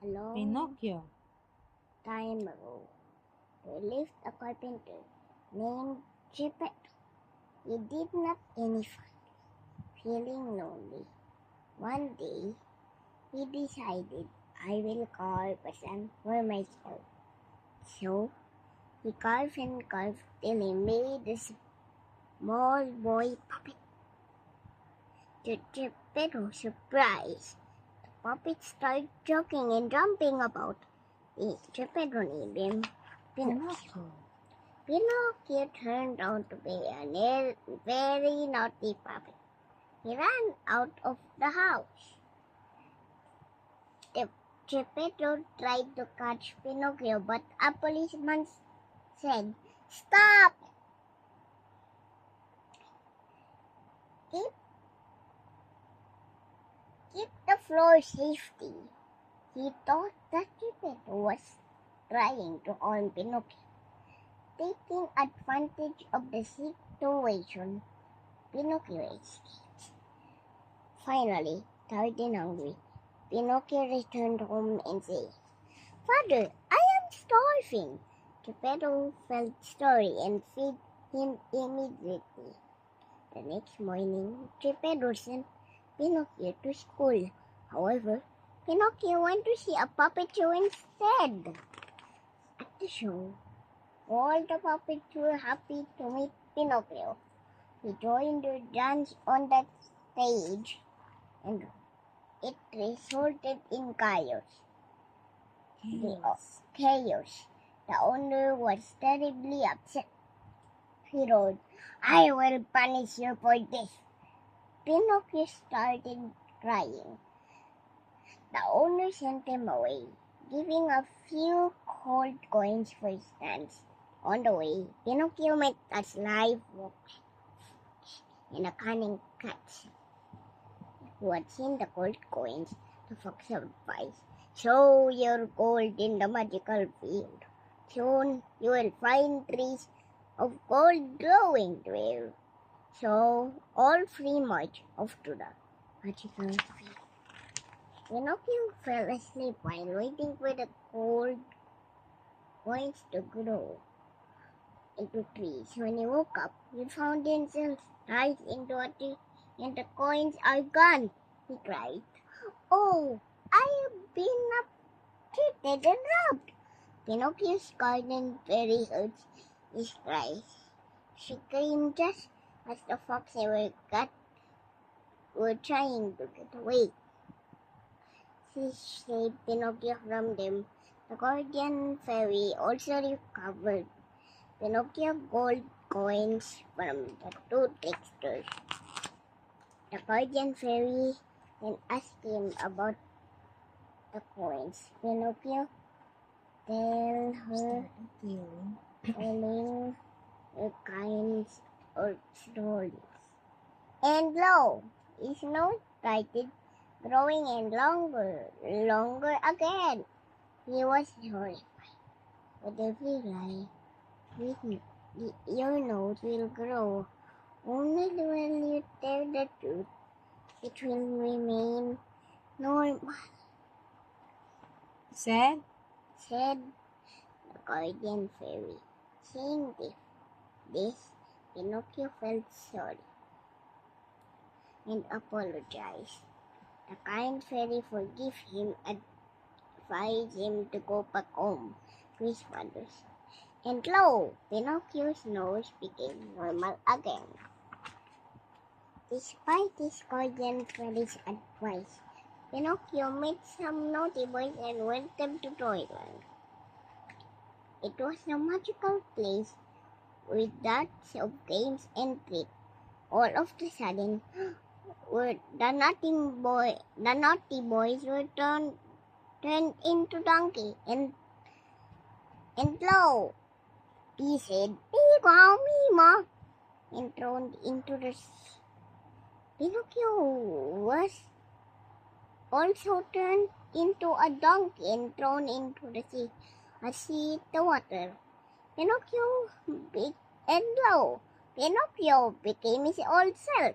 A long Pinocchio. time ago, there lived a carpenter named Geppetto. He did not any fun. Feeling lonely, one day he decided, I will carve a son for myself. So he carved and carved till he made a small boy puppet. To Geppetto's surprise, the puppet started joking and jumping about. Geppetto named him Pinocchio. Pinocchio turned out to be a very naughty puppet. He ran out of the house. Geppetto tried to catch Pinocchio, but a policeman said, Stop! Keep the floor safety. He thought that Geppetto was trying to harm Pinocchio. Taking advantage of the situation, Pinocchio escaped. Finally, tired and hungry, Pinocchio returned home and said, Father, I am starving. Geppetto felt sorry and fed him immediately. The next morning, Geppetto sent Pinocchio to school. However, Pinocchio went to see a puppet show instead. At the show, all the puppets were happy to meet Pinocchio. He joined the dance on that stage, and it resulted in chaos. Chaos. The owner was terribly upset. He roared, I will punish you for this. Pinocchio started crying. The owner sent him away, giving a few gold coins for his dance. On the way, Pinocchio met a sly fox and a cunning cat who had seen the gold coins. The fox advised, Show your gold in the magical field. Soon you will find trees of gold glowing there. So all three marched off to the magical field. Pinocchio fell asleep while waiting for the gold coins to grow into trees. When he woke up, he found himself right into a tree, and the coins are gone. He cried, Oh, I have been cheated and robbed. Pinocchio's garden fairy heard his cries. She came just as the fox and cat were trying to get away. She saved Pinocchio from them. The guardian fairy also recovered Pinocchio gold coins from the two tricksters. The guardian fairy then asked him about the coins. Pinocchio telling her kinds of stories. And lo, his nose started growing and longer again. He was horrified. But every lie, your nose will grow. Only when you tell the truth, it will remain normal, Said the guardian fairy. Seeing this, Pinocchio felt sorry and apologized. The kind fairy forgave him and advised him to go back home to his father's. And lo, Pinocchio's nose became normal again. Despite his guardian fairy's advice, Pinocchio met some naughty boys and went them to Toyland. It was a magical place with lots of games and tricks. All of a sudden, the naughty boys were turned into donkey and lo, he said, Meow, meow, and thrown into the sea. Pinocchio was also turned into a donkey and thrown into the sea. The water. Pinocchio became his old self.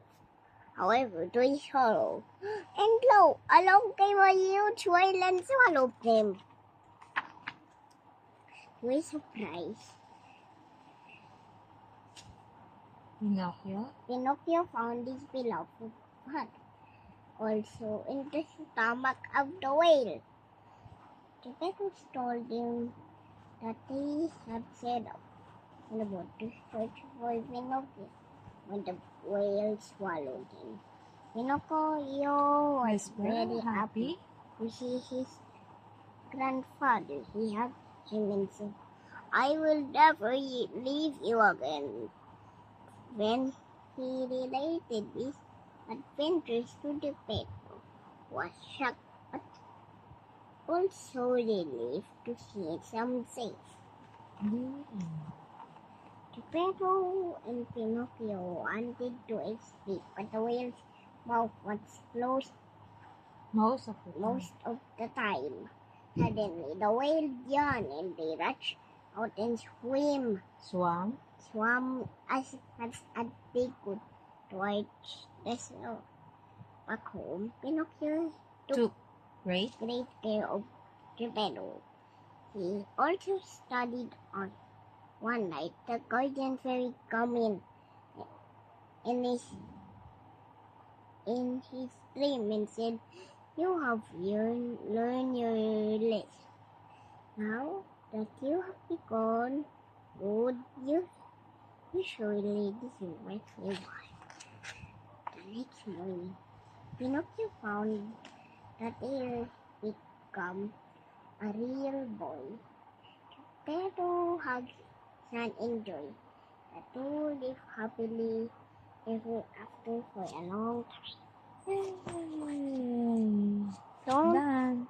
However, to his sorrow. And lo, along came a huge whale and swallowed him. To his surprise, Pinocchio found his beloved father also in the stomach of the whale. The parents told him that they had set out in the boat to search for Pinocchio when the whale swallowed him. Pinocchio was very happy to see his grandfather. He hugged him and said, "I will never leave you again." When he related these adventures to the Pedro, was shocked but also relieved to see some safe. The Pedro and Pinocchio wanted to escape, but the whale's mouth was closed most of the time. Suddenly, the whale yawned and they rushed out and swam as fast as they could towards the shore. Back home, Pinocchio took great care of Geppetto. He also studied art. One night, the guardian fairy came in his dream and said, "You have learned your lesson. Now that you have become good, you surely deserve a reward." The next morning, Pinocchio found that he had become a real boy. Geppetto hugged and enjoyed. The two lived happily ever after for a long time. Done.